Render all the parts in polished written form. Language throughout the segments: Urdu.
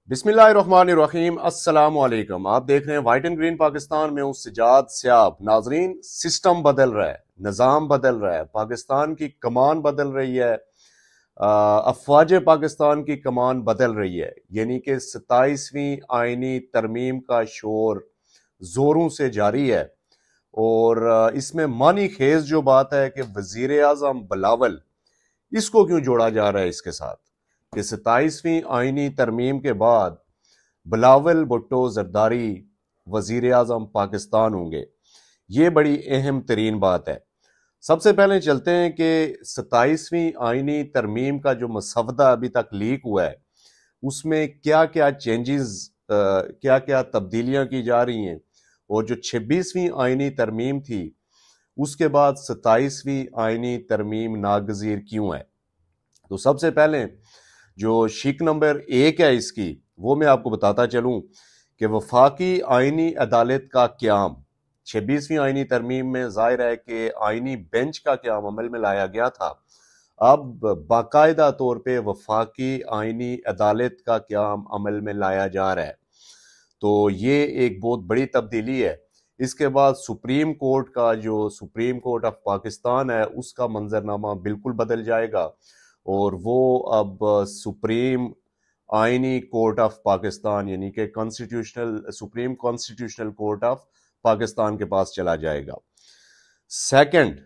بسم اللہ الرحمن الرحیم، السلام علیکم۔ آپ دیکھ رہے ہیں وائٹ اینڈ گرین پاکستان میں ہوں سجاد سیاب۔ ناظرین، سسٹم بدل رہا ہے، نظام بدل رہا ہے، پاکستان کی کمان بدل رہی ہے، افواج پاکستان کی کمان بدل رہی ہے، یعنی کہ 27ویں آئینی ترمیم کا شور زوروں سے جاری ہے۔ اور اس میں معنی خیز جو بات ہے کہ وزیر اعظم بلاول، اس کو کیوں جوڑا جا رہا ہے اس کے ساتھ کہ 27ویں آئینی ترمیم کے بعد بلاول بھٹو زرداری وزیر اعظم پاکستان ہوں گے۔ یہ بڑی اہم ترین بات ہے۔ سب سے پہلے چلتے ہیں کہ 27ویں آئینی ترمیم کا جو مسودہ ابھی تک لیک ہوا ہے، اس میں کیا کیا چینجز، کیا کیا تبدیلیاں کی جا رہی ہیں، اور جو 26ویں آئینی ترمیم تھی اس کے بعد 27ویں آئینی ترمیم ناگزیر کیوں ہے۔ تو سب سے پہلے جو شق نمبر 1 ہے اس کی، وہ میں آپ کو بتاتا چلوں کہ وفاقی آئینی عدالت کا قیام 26ویں آئینی ترمیم میں ظاہر ہے کہ آئینی بینچ کا قیام عمل میں لایا گیا تھا۔ اب باقاعدہ طور پہ وفاقی آئینی عدالت کا قیام عمل میں لایا جا رہا ہے، تو یہ ایک بہت بڑی تبدیلی ہے۔ اس کے بعد سپریم کورٹ کا، جو سپریم کورٹ آف پاکستان ہے، اس کا منظرنامہ بالکل بدل جائے گا، اور وہ اب سپریم آئینی کورٹ آف پاکستان یعنی کہ supreme constitutional court of Pakistan کے پاس چلا جائے گا۔ سیکنڈ،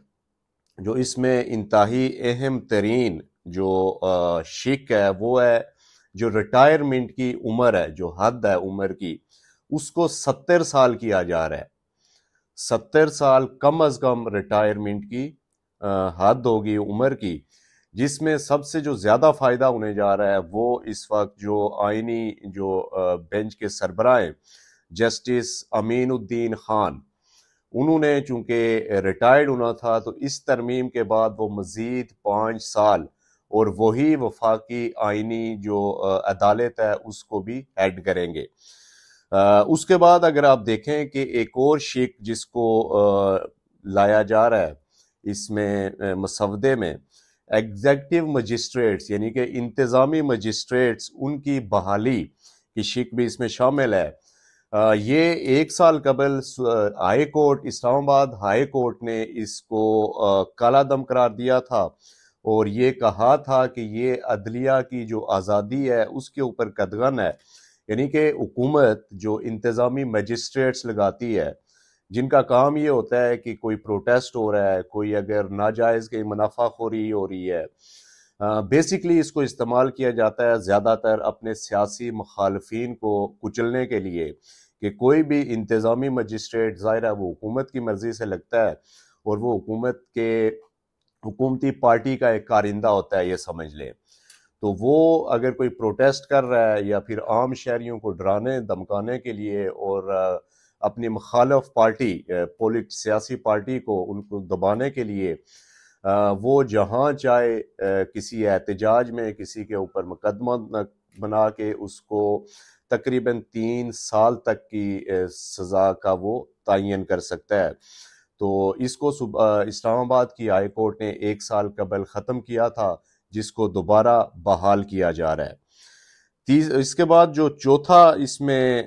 جو اس میں انتہائی اہم ترین جو شق ہے، وہ ہے جو ریٹائرمنٹ کی عمر ہے، جو حد ہے عمر کی، اس کو 70 سال کیا جا رہا ہے۔ 70 سال کم از کم ریٹائرمنٹ کی حد ہوگی عمر کی، جس میں سب سے جو زیادہ فائدہ ہونے جا رہا ہے وہ اس وقت جو آئینی جو بینچ کے سربراہ ہیں، جسٹس امین الدین خان، انہوں نے چونکہ ریٹائرڈ ہونا تھا، تو اس ترمیم کے بعد وہ مزید 5 سال اور وہی وفاقی آئینی جو عدالت ہے اس کو بھی ہیڈ کریں گے۔ اس کے بعد اگر آپ دیکھیں کہ ایک اور شق جس کو لایا جا رہا ہے اس میں مسودے میں، ایگزیکٹو مجسٹریٹس یعنی کہ انتظامی مجسٹریٹس، ان کی بحالی کی شق بھی اس میں شامل ہے۔ یہ 1 سال قبل ہائی کورٹ، اسلام آباد ہائی کورٹ نے اس کو کالا دم قرار دیا تھا، اور یہ کہا تھا کہ یہ عدلیہ کی جو آزادی ہے اس کے اوپر قدغن ہے، یعنی کہ حکومت جو انتظامی مجسٹریٹس لگاتی ہے، جن کا کام یہ ہوتا ہے کہ کوئی پروٹیسٹ ہو رہا ہے، کوئی اگر ناجائز کی منافع خوری ہو رہی ہے، بیسیکلی اس کو استعمال کیا جاتا ہے زیادہ تر اپنے سیاسی مخالفین کو کچلنے کے لیے، کہ کوئی بھی انتظامی مجسٹریٹ ظاہر ہے وہ حکومت کی مرضی سے لگتا ہے، اور وہ حکومتی پارٹی کا ایک کارندہ ہوتا ہے، یہ سمجھ لیں۔ تو وہ اگر کوئی پروٹیسٹ کر رہا ہے یا پھر عام شہریوں کو ڈرانے دمکانے کے لیے اور اپنی مخالف پارٹی، سیاسی پارٹی کو ان کو دبانے کے لیے، وہ جہاں چاہے کسی احتجاج میں کسی کے اوپر مقدمہ بنا کے اس کو تقریباً 3 سال تک کی سزا کا وہ تعین کر سکتا ہے۔ تو اس کو اسلام آباد کی ہائی کورٹ نے 1 سال قبل ختم کیا تھا، جس کو دوبارہ بحال کیا جا رہا ہے۔ اس کے بعد جو چوتھا اس میں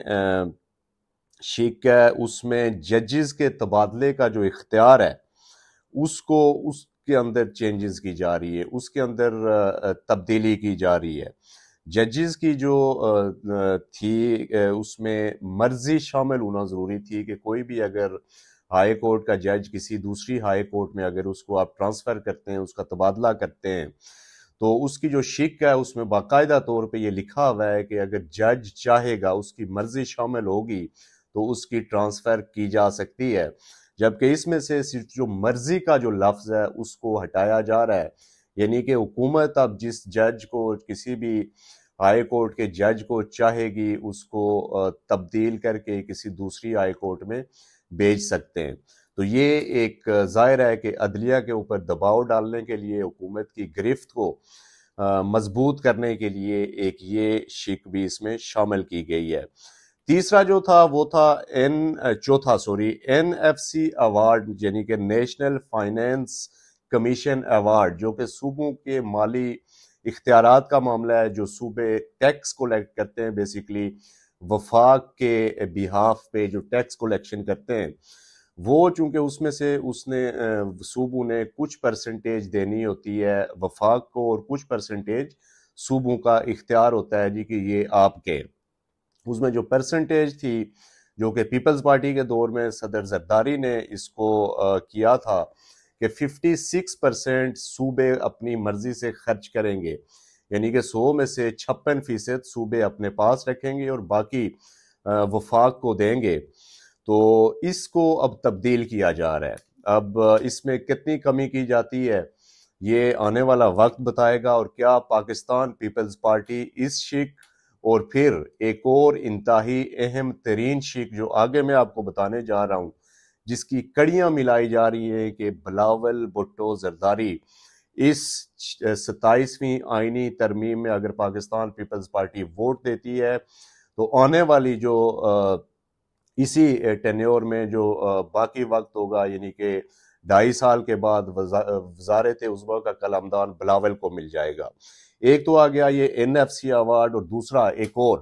شق ہے، اس میں ججز کے تبادلے کا جو اختیار ہے اس کے اندر چینجز کی جا رہی ہے، اس کے اندر تبدیلی کی جا رہی ہے۔ ججز کی جو تھی اس میں مرضی شامل ہونا ضروری تھی، کہ کوئی بھی اگر ہائی کورٹ کا جج کسی دوسری ہائی کورٹ میں اگر اس کو آپ ٹرانسفر کرتے ہیں، اس کا تبادلہ کرتے ہیں، تو اس کی جو شق ہے اس میں باقاعدہ طور پہ یہ لکھا ہوا ہے کہ اگر جج چاہے گا، اس کی مرضی شامل ہوگی تو اس کی ٹرانسفر کی جا سکتی ہے، جبکہ اس میں سے صرف جو مرضی کا جو لفظ ہے اس کو ہٹایا جا رہا ہے، یعنی کہ حکومت اب جس جج کو، کسی بھی ہائی کورٹ کے جج کو چاہے گی، اس کو تبدیل کر کے کسی دوسری ہائی کورٹ میں بھیج سکتے ہیں۔ تو یہ ایک ظاہر ہے کہ عدلیہ کے اوپر دباؤ ڈالنے کے لیے، حکومت کی گرفت کو مضبوط کرنے کے لیے ایک یہ شق بھی اس میں شامل کی گئی ہے۔ تیسرا جو تھا وہ تھا این ایف سی ایوارڈ، یعنی کہ نیشنل فائنینس کمیشن ایوارڈ، جو کہ صوبوں کے مالی اختیارات کا معاملہ ہے، جو صوبے ٹیکس کولیکٹ کرتے ہیں، بیسیکلی وفاق کے بیہاف پہ جو ٹیکس کولیکشن کرتے ہیں، وہ چونکہ اس میں سے اس نے صوبوں نے کچھ پرسنٹیج دینی ہوتی ہے وفاق کو، اور کچھ پرسنٹیج صوبوں کا اختیار ہوتا ہے جی کہ یہ آپ کے، اس میں جو پرسنٹیج تھی جو کہ پیپلز پارٹی کے دور میں صدر زرداری نے اس کو کیا تھا کہ 56% صوبے اپنی مرضی سے خرچ کریں گے، یعنی کہ 100 میں سے 56% صوبے اپنے پاس رکھیں گے اور باقی وفاق کو دیں گے۔ تو اس کو اب تبدیل کیا جا رہا ہے۔ اب اس میں کتنی کمی کی جاتی ہے یہ آنے والا وقت بتائے گا، اور کیا پاکستان پیپلز پارٹی اس شک اور پھر ایک اور انتہائی اہم ترین شک جو آگے میں آپ کو بتانے جا رہا ہوں، جس کی کڑیاں ملائی جا رہی ہیں کہ بلاول بھٹو زرداری اس 27ویں آئینی ترمیم میں اگر پاکستان پیپلز پارٹی ووٹ دیتی ہے تو آنے والی جو اسی ٹینیور میں جو باقی وقت ہوگا، یعنی کہ 2.5 سال کے بعد وزارت عظمیٰ کا قلمدان بلاول کو مل جائے گا۔ ایک تو آ گیا یہ NFC ایوارڈ، اور دوسرا ایک اور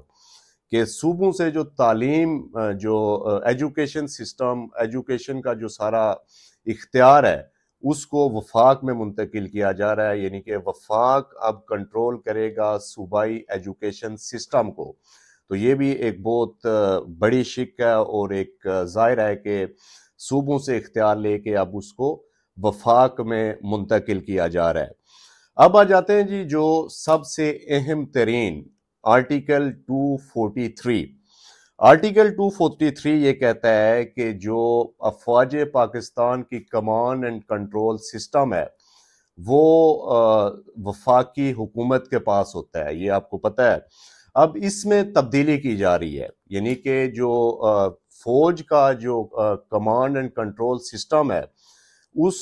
کہ صوبوں سے جو تعلیم، جو ایجوکیشن سسٹم، ایجوکیشن کا جو سارا اختیار ہے اس کو وفاق میں منتقل کیا جا رہا ہے، یعنی کہ وفاق اب کنٹرول کرے گا صوبائی ایجوکیشن سسٹم کو۔ تو یہ بھی ایک بہت بڑی شک ہے، اور ایک ظاہر ہے کہ صوبوں سے اختیار لے کے اب اس کو وفاق میں منتقل کیا جا رہا ہے۔ اب آ جاتے ہیں جی جو سب سے اہم ترین آرٹیکل 243۔ آرٹیکل 243 یہ کہتا ہے کہ جو افواج پاکستان کی کمانڈ اینڈ کنٹرول سسٹم ہے وہ وفاقی حکومت کے پاس ہوتا ہے، یہ آپ کو پتہ ہے۔ اب اس میں تبدیلی کی جا رہی ہے، یعنی کہ جو فوج کا جو کمانڈ اینڈ کنٹرول سسٹم ہے اس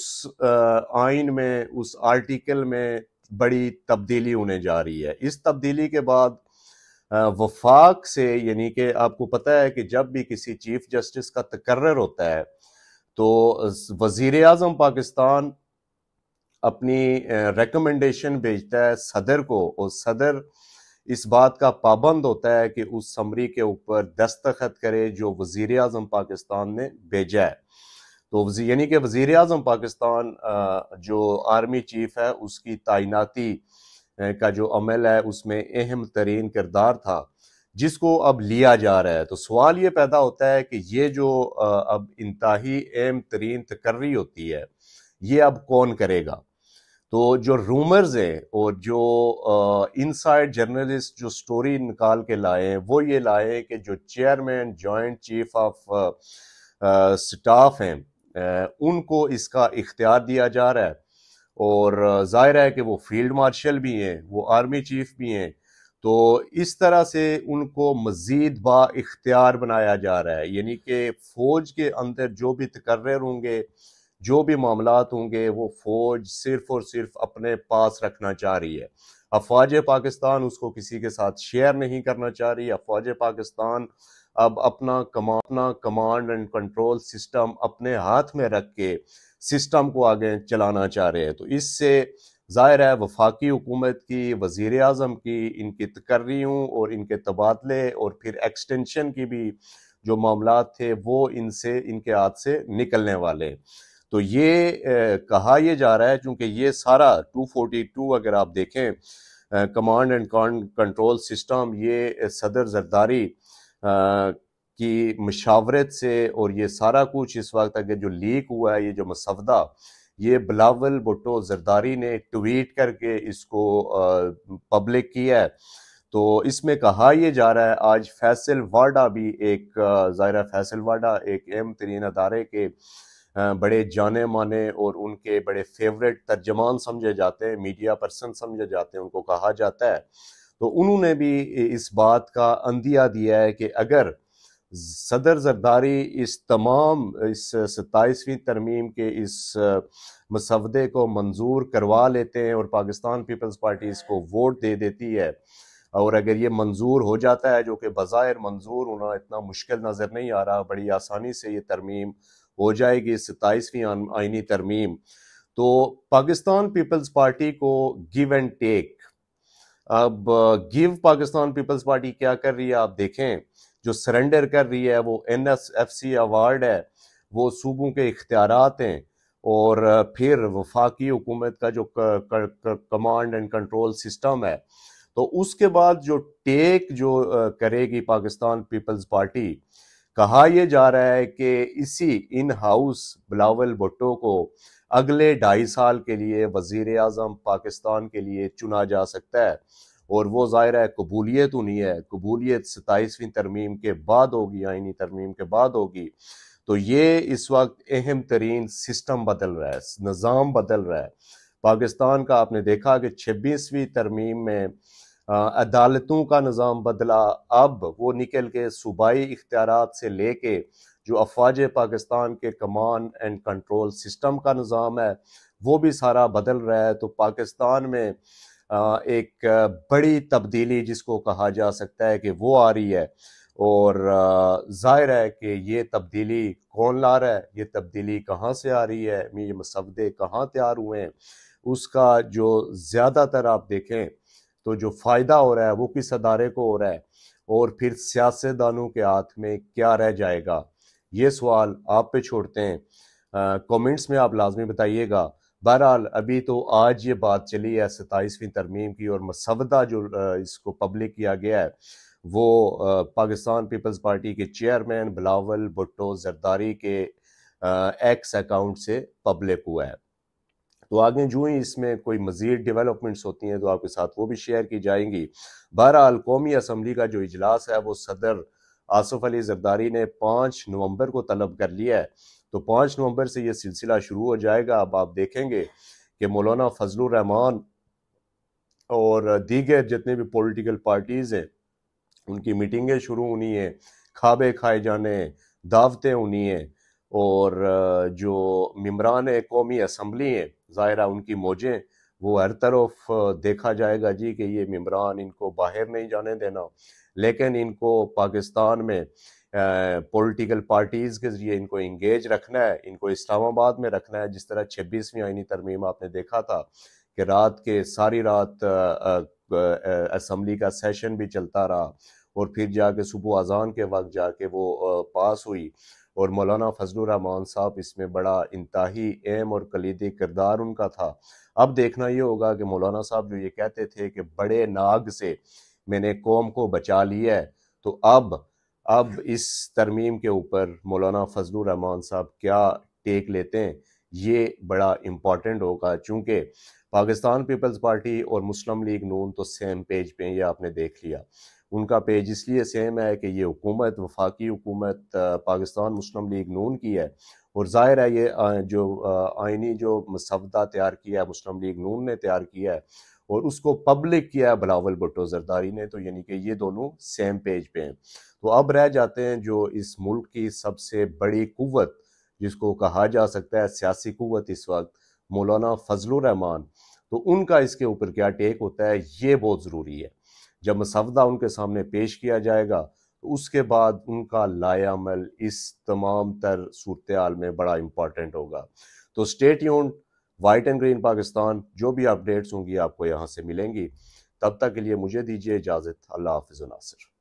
آئین میں، اس آرٹیکل میں بڑی تبدیلی ہونے جا رہی ہے۔ اس تبدیلی کے بعد وفاق سے، یعنی کہ آپ کو پتہ ہے کہ جب بھی کسی چیف جسٹس کا تقرر ہوتا ہے تو وزیر اعظم پاکستان اپنی ریکمنڈیشن بھیجتا ہے صدر کو، اور صدر اس بات کا پابند ہوتا ہے کہ اس سمری کے اوپر دستخط کرے جو وزیر اعظم پاکستان نے بھیجا ہے۔ تو یعنی کہ وزیر اعظم پاکستان جو آرمی چیف ہے اس کی تعیناتی کا جو عمل ہے اس میں اہم ترین کردار تھا، جس کو اب لیا جا رہا ہے۔ تو سوال یہ پیدا ہوتا ہے کہ یہ جو اب انتہائی اہم ترین تقرری ہوتی ہے یہ اب کون کرے گا؟ تو جو رومرز ہیں اور جو انسائیڈ جرنلسٹ جو سٹوری نکال کے لائے ہیں وہ یہ لائے ہیں کہ جو chairman joint chief of staff ہیں ان کو اس کا اختیار دیا جا رہا ہے، اور ظاہر ہے کہ وہ فیلڈ مارشل بھی ہیں، وہ آرمی چیف بھی ہیں، تو اس طرح سے ان کو مزید با اختیار بنایا جا رہا ہے، یعنی کہ فوج کے اندر جو بھی تقرر ہوں گے، جو بھی معاملات ہوں گے، وہ فوج صرف اور صرف اپنے پاس رکھنا چاہ رہی ہے۔ افواج پاکستان اس کو کسی کے ساتھ شیئر نہیں کرنا چاہ رہی۔ افواج پاکستان اب اپنا کمانڈ اینڈ کنٹرول سسٹم اپنے ہاتھ میں رکھ کے سسٹم کو آگے چلانا چاہ رہے ہیں۔ تو اس سے ظاہر ہے وفاقی حکومت کی، وزیر اعظم کی، ان کی تقرریوں اور ان کے تبادلے اور پھر ایکسٹینشن کی بھی جو معاملات تھے وہ ان کے ہاتھ سے نکلنے والے ہیں۔ تو یہ کہا یہ جا رہا ہے، چونکہ یہ سارا 242 اگر آپ دیکھیں کمانڈ اینڈ کنٹرول سسٹم، یہ صدر زرداری کی مشاورت سے، اور یہ سارا کچھ اس وقت اگر جو لیک ہوا ہے، یہ جو مسودہ یہ بلاول بھٹو زرداری نے ٹویٹ کر کے اس کو پبلک کیا ہے۔ تو اس میں کہا یہ جا رہا ہے، آج فیصل واڈا بھی ایک ظاہرہ فیصل واڈا ایک اہم ترین ادارے کے بڑے جانے مانے اور ان کے بڑے فیوریٹ ترجمان سمجھے جاتے ہیں، میڈیا پرسن سمجھے جاتے ہیں، ان کو کہا جاتا ہے، تو انہوں نے بھی اس بات کا عندیہ دیا ہے کہ اگر صدر زرداری اس 27ویں ترمیم کے اس مسودے کو منظور کروا لیتے ہیں اور پاکستان پیپلز پارٹی اس کو ووٹ دے دیتی ہے، اور اگر یہ منظور ہو جاتا ہے، جو کہ بظاہر منظور ہونا اتنا مشکل نظر نہیں آ رہا، بڑی آسانی سے یہ ترمیم ہو جائے گی 27ویں آئینی ترمیم، تو پاکستان پیپلز پارٹی کو گیو اینڈ ٹیک اب گیو پاکستان پیپلز پارٹی کیا کر رہی ہے آپ دیکھیں، جو سرنڈر کر رہی ہے وہ NSFC ایوارڈ ہے، وہ صوبوں کے اختیارات ہیں، اور پھر وفاقی حکومت کا جو کمانڈ اینڈ کنٹرول سسٹم ہے، تو اس کے بعد جو ٹیک جو کرے گی پاکستان پیپلز پارٹی، کہا یہ جا رہا ہے کہ اسی ان ہاؤس بلاول بھٹو کو اگلے 2.5 سال کے لیے وزیر اعظم پاکستان کے لیے چنا جا سکتا ہے، اور وہ ظاہر ہے قبولیت نہیں ہے، قبولیت 27ویں ترمیم کے بعد ہوگی، آئینی ترمیم کے بعد ہوگی۔ تو یہ اس وقت اہم ترین سسٹم بدل رہا ہے، نظام بدل رہا ہے پاکستان کا۔ آپ نے دیکھا کہ 26ویں ترمیم میں عدالتوں کا نظام بدلا، اب وہ نکل کے صوبائی اختیارات سے لے کے جو افواج پاکستان کے کمانڈ اینڈ کنٹرول سسٹم کا نظام ہے وہ بھی سارا بدل رہا ہے۔ تو پاکستان میں ایک بڑی تبدیلی جس کو کہا جا سکتا ہے کہ وہ آ رہی ہے، اور ظاہر ہے کہ یہ تبدیلی کون لا رہا ہے، یہ تبدیلی کہاں سے آ رہی ہے، یہ مسودے کہاں تیار ہوئے ہیں، اس کا جو زیادہ تر آپ دیکھیں تو جو فائدہ ہو رہا ہے وہ کس ادارے کو ہو رہا ہے، اور پھر سیاستدانوں کے ہاتھ میں کیا رہ جائے گا، یہ سوال آپ پہ چھوڑتے ہیں۔ کومنٹس میں آپ لازمی بتائیے گا۔ بہرحال ابھی تو آج یہ بات چلی ہے 27ویں ترمیم کی، اور مسودہ جو اس کو پبلک کیا گیا ہے وہ پاکستان پیپلز پارٹی کے چیئرمین بلاول بھٹو زرداری کے ایکس اکاؤنٹ سے پبلک ہوا ہے۔ تو آگے جو ہی اس میں کوئی مزید ڈیولپمنٹس ہوتی ہیں تو آپ کے ساتھ وہ بھی شیئر کی جائیں گی۔ بہرحال قومی اسمبلی کا جو اجلاس ہے وہ صدر آصف علی زرداری نے 5 نومبر کو طلب کر لیا ہے، تو 5 نومبر سے یہ سلسلہ شروع ہو جائے گا۔ اب آپ دیکھیں گے کہ مولانا فضل الرحمان اور دیگر جتنے بھی پولیٹیکل پارٹیز ہیں ان کی میٹنگیں شروع ہونی ہیں، کھابے کھائے جانے ہیں، دعوتیں ہونی ہیں، اور جو ممبران قومی اسمبلی ہیں ظاہرہ ان کی موجیں وہ ہر طرف دیکھا جائے گا جی کہ یہ ممبران ان کو باہر نہیں جانے دینا، لیکن ان کو پاکستان میں پولیٹیکل پارٹیز کے ذریعے ان کو انگیج رکھنا ہے، ان کو اسلام آباد میں رکھنا ہے۔ جس طرح 26ویں آئینی ترمیم آپ نے دیکھا تھا کہ رات کے ساری رات اسمبلی کا سیشن بھی چلتا رہا، اور پھر جا کے صبح اذان کے وقت جا کے وہ پاس ہوئی، اور مولانا فضل الرحمان صاحب اس میں بڑا انتہائی اہم اور کلیدی کردار ان کا تھا۔ اب دیکھنا یہ ہوگا کہ مولانا صاحب جو یہ کہتے تھے کہ بڑے ناگ سے میں نے قوم کو بچا لیا ہے، تو اب اس ترمیم کے اوپر مولانا فضل الرحمان صاحب کیا ٹیک لیتے ہیں یہ بڑا امپورٹنٹ ہوگا، چونکہ پاکستان پیپلز پارٹی اور مسلم لیگ نون تو سیم پیج پہ ہیں، یہ آپ نے دیکھ لیا۔ ان کا پیج اس لیے سیم ہے کہ یہ حکومت وفاقی حکومت پاکستان مسلم لیگ نون کی ہے، اور ظاہر ہے یہ جو آئینی جو مسودہ تیار کیا ہے مسلم لیگ نون نے تیار کیا ہے، اور اس کو پبلک کیا ہے بلاول بھٹو زرداری نے، تو یعنی کہ یہ دونوں سیم پیج پہ ہیں۔ تو اب رہ جاتے ہیں جو اس ملک کی سب سے بڑی قوت جس کو کہا جا سکتا ہے سیاسی قوت اس وقت، مولانا فضل الرحمان، تو ان کا اس کے اوپر کیا ٹیک ہوتا ہے یہ بہت ضروری ہے۔ جب مسودہ ان کے سامنے پیش کیا جائے گا تو اس کے بعد ان کا لائے عمل اس تمام تر صورتحال میں بڑا امپورٹنٹ ہوگا۔ تو stay tuned, white and green Pakistan, جو بھی اپڈیٹس ہوں گی آپ کو یہاں سے ملیں گی۔ تب تک کے لیے مجھے دیجیے اجازت، اللہ حافظ و ناصر۔